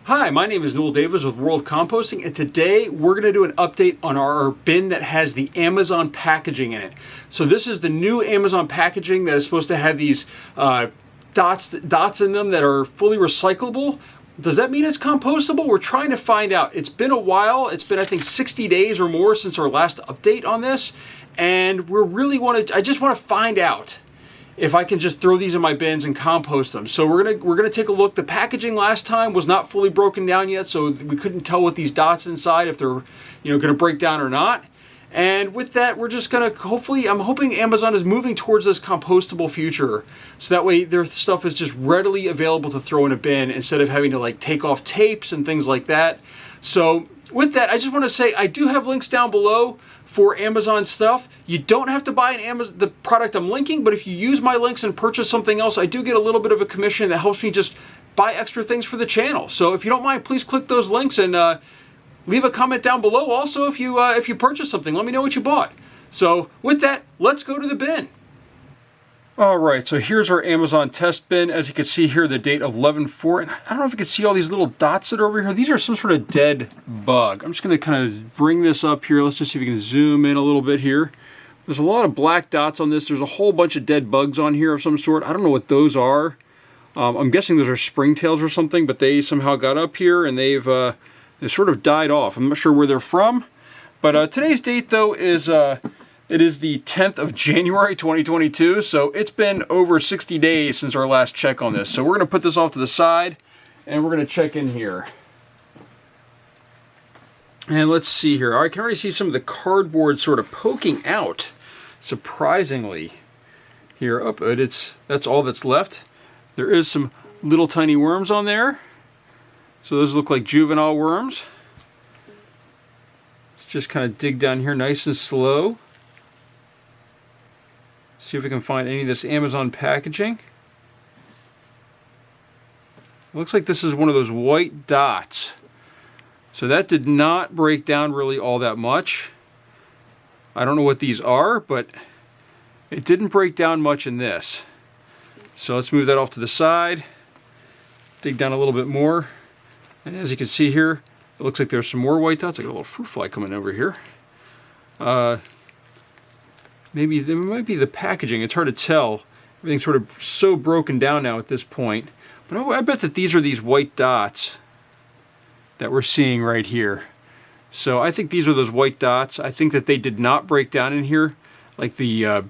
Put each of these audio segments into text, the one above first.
Hi, my name is Noel Davis with World Composting, and today we're going to do an update on our bin that has the Amazon packaging in it. So this is the new Amazon packaging that is supposed to have these dots in them that are fully recyclable. Does that mean it's compostable? We're trying to find out. It's been a while. It's been, I think, 60 days or more since our last update on this, and I just want to find out if I can just throw these in my bins and compost them. So we're gonna take a look. The packaging last time was not fully broken down yet, so we couldn't tell with these dots inside if they're gonna break down or not. And with that, we're just gonna I'm hoping Amazon is moving towards this compostable future, so that way their stuff is just readily available to throw in a bin instead of having to like take off tapes and things like that. So with that, I just want to say I do have links down below for Amazon stuff. You don't have to buy the product I'm linking, but if you use my links and purchase something else, I do get a little bit of a commission that helps me just buy extra things for the channel. So if you don't mind, please click those links and leave a comment down below. Also, if you purchase something, let me know what you bought. So with that, let's go to the bin. Alright, so here's our Amazon test bin. As you can see here, the date of 11/4. And I don't know if you can see all these little dots that are over here. These are some sort of dead bug. I'm just going to kind of bring this up here. Let's just see if we can zoom in a little bit here. There's a lot of black dots on this. There's a whole bunch of dead bugs on here of some sort. I don't know what those are. I'm guessing those are springtails or something, but they somehow got up here and they've sort of died off. I'm not sure where they're from. But today's date, though, is it is the 10th of January 2022, so it's been over 60 days since our last check on this. So we're going to put this off to the side, and we're going to check in here. And let's see here. I can already see some of the cardboard sort of poking out, surprisingly. Here, that's all that's left. There is some little tiny worms on there. So those look like juvenile worms. Let's just kind of dig down here nice and slow. See if we can find any of this Amazon packaging. Looks like this is one of those white dots. So that did not break down really all that much. I don't know what these are, but it didn't break down much in this. So let's move that off to the side. Dig down a little bit more. And as you can see here, it looks like there's some more white dots. I got a little fruit fly coming over here. Maybe it might be the packaging. It's hard to tell. Everything's sort of so broken down now at this point. But I bet that these are these white dots that we're seeing right here. So I think these are those white dots. I think that they did not break down in here like the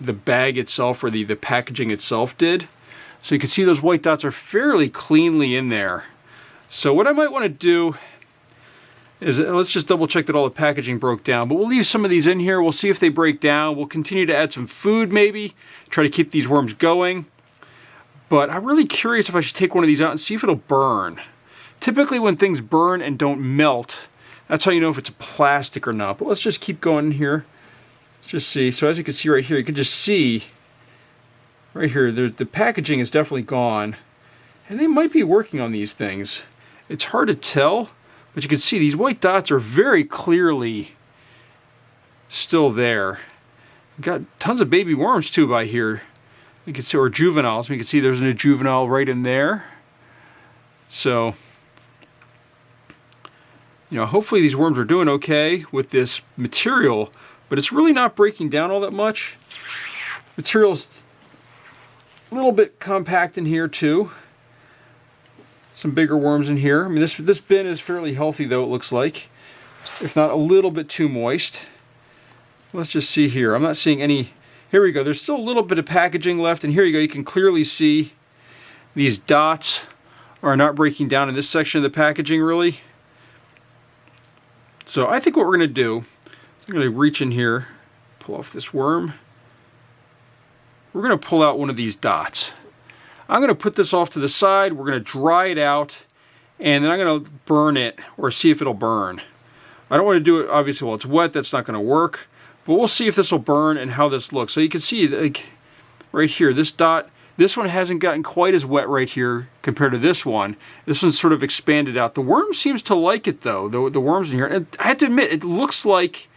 bag itself or the packaging itself did. So you can see those white dots are fairly cleanly in there. So what I might want to do is let's just double check that all the packaging broke down. But we'll leave some of these in here. We'll see if they break down. We'll continue to add some food maybe, try to keep these worms going. But I'm really curious if I should take one of these out and see if it'll burn. Typically when things burn and don't melt, that's how you know if it's plastic or not. But let's just keep going in here. Let's just see. So as you can see right here, you can just see right here, the packaging is definitely gone. And they might be working on these things. It's hard to tell. But you can see these white dots are very clearly still there. We've got tons of baby worms too by here. You can see, or juveniles. You can see there's a juvenile right in there. So, hopefully these worms are doing okay with this material, but it's really not breaking down all that much. Material's a little bit compact in here too. Some bigger worms in here. I mean, this bin is fairly healthy though, it looks like. If not a little bit too moist. Let's just see here. I'm not seeing any. Here we go. There's still a little bit of packaging left, and here you go. You can clearly see these dots are not breaking down in this section of the packaging really. So I think what we're going to do, I'm going to reach in here, pull off this worm. We're going to pull out one of these dots. I'm going to put this off to the side. We're going to dry it out, and then I'm going to burn it or see if it'll burn. I don't want to do it, obviously, while it's wet. That's not going to work. But we'll see if this will burn and how this looks. So you can see, like, right here, this dot, this one hasn't gotten quite as wet right here compared to this one. This one's sort of expanded out. The worm seems to like it, though, the worms in here. And I have to admit, it looks like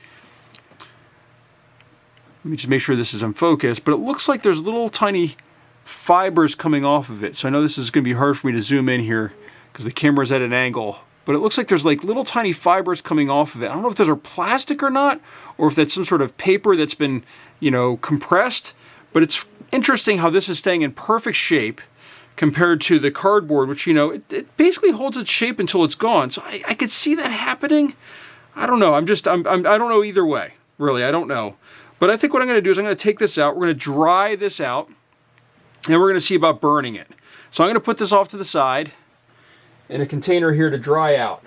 Let me just make sure this is in focus, but it looks like there's little tiny fibers coming off of it. So I know this is going to be hard for me to zoom in here because the camera's at an angle, but it looks like there's like little tiny fibers coming off of it. I don't know if those are plastic or not, or if that's some sort of paper that's been, you know, compressed, but it's interesting how this is staying in perfect shape compared to the cardboard, which, you know, it basically holds its shape until it's gone. So I could see that happening. I don't know. I don't know either way. Really, I don't know. But I think what I'm going to do is I'm going to take this out. We're going to dry this out, and we're going to see about burning it. So I'm going to put this off to the side in a container here to dry out.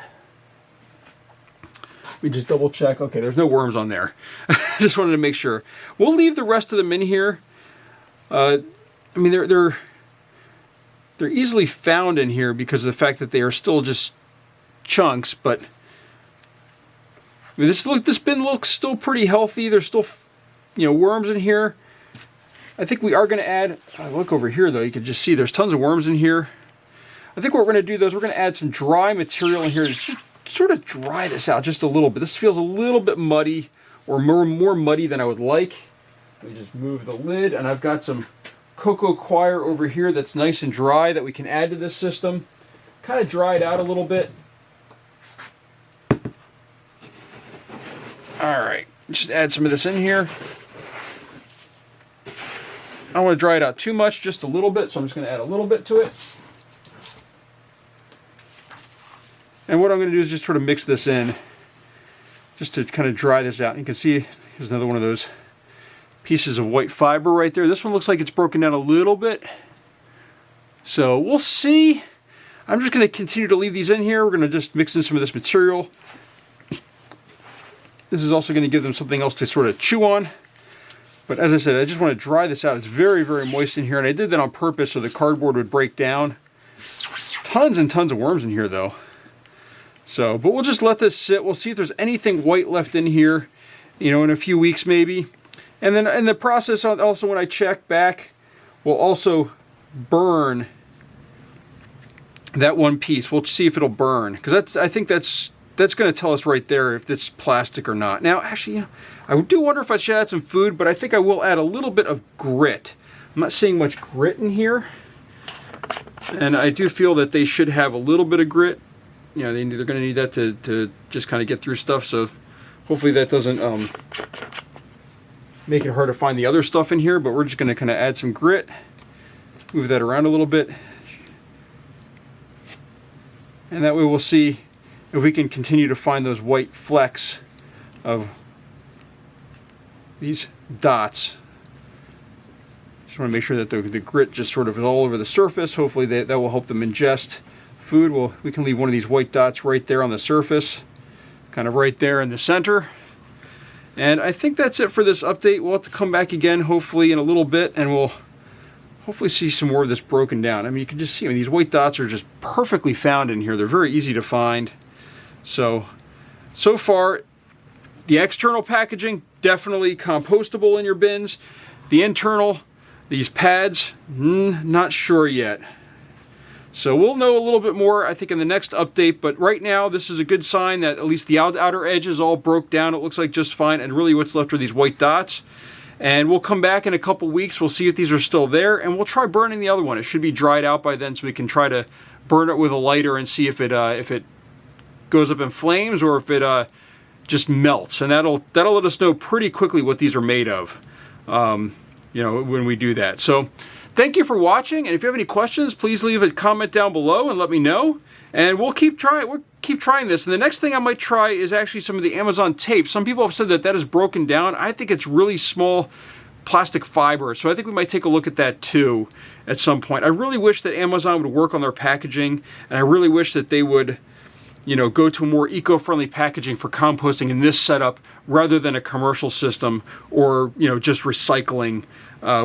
Let me just double check. Okay, there's no worms on there. Just wanted to make sure. We'll leave the rest of them in here. I mean, they're easily found in here because of the fact that they are still just chunks, but I mean, this bin looks still pretty healthy. There's still, you know, worms in here. I think we are going to add, look over here though, you can just see there's tons of worms in here. I think what we're going to do though is we're going to add some dry material in here to just sort of dry this out just a little bit. This feels a little bit muddy, or more muddy than I would like. Let me just move the lid, and I've got some cocoa coir over here that's nice and dry that we can add to this system. Kind of dry it out a little bit. Alright, just add some of this in here. I don't want to dry it out too much, just a little bit, so I'm just going to add a little bit to it. And what I'm going to do is just sort of mix this in, just to kind of dry this out. And you can see, here's another one of those pieces of white fiber right there. This one looks like it's broken down a little bit. So we'll see. I'm just going to continue to leave these in here. We're going to just mix in some of this material. This is also going to give them something else to sort of chew on. But as I said, I just want to dry this out. It's very, very moist in here, and I did that on purpose so the cardboard would break down. Tons and tons of worms in here, though. So, but we'll just let this sit. We'll see if there's anything white left in here, you know, in a few weeks maybe. And then in the process, also when I check back, we'll also burn that one piece. We'll see if it'll burn, because I think that's going to tell us right there if it's plastic or not. Now, actually, you know, I do wonder if I should add some food, but I think I will add a little bit of grit. I'm not seeing much grit in here, and I do feel that they should have a little bit of grit. You know, they're going to need that to just kind of get through stuff, so hopefully that doesn't make it hard to find the other stuff in here, but we're just going to kind of add some grit, move that around a little bit, and that way we'll see if we can continue to find those white flecks of these dots. Just want to make sure that the grit just sort of is all over the surface. Hopefully that will help them ingest food. Well, we can leave one of these white dots right there on the surface, kind of right there in the center. And I think that's it for this update. We'll have to come back again hopefully in a little bit, and we'll hopefully see some more of this broken down. I mean, you can just see, I mean, these white dots are just perfectly found in here. They're very easy to find. So far, the external packaging, definitely compostable in your bins. The internal, these pads, not sure yet. So we'll know a little bit more, I think, in the next update. But right now, this is a good sign that at least the outer edges all broke down. It looks like just fine. And really what's left are these white dots. And we'll come back in a couple weeks. We'll see if these are still there. And we'll try burning the other one. It should be dried out by then, so we can try to burn it with a lighter and see if it goes up in flames or if it just melts. And that'll let us know pretty quickly what these are made of, you know, when we do that. So thank you for watching, and if you have any questions, please leave a comment down below and let me know. And we'll keep trying this. And the next thing I might try is actually some of the Amazon tape. Some people have said that is broken down. I think it's really small plastic fiber, so I think we might take a look at that too at some point. I really wish that Amazon would work on their packaging, and I really wish that they would, you know, go to a more eco-friendly packaging for composting in this setup rather than a commercial system, or, you know, just recycling,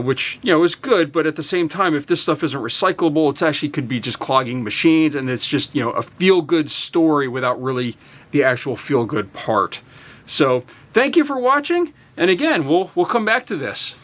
which, you know, is good, but at the same time, if this stuff isn't recyclable, it actually could be just clogging machines, and it's just, you know, a feel-good story without really the actual feel-good part. So thank you for watching, and again, we'll come back to this.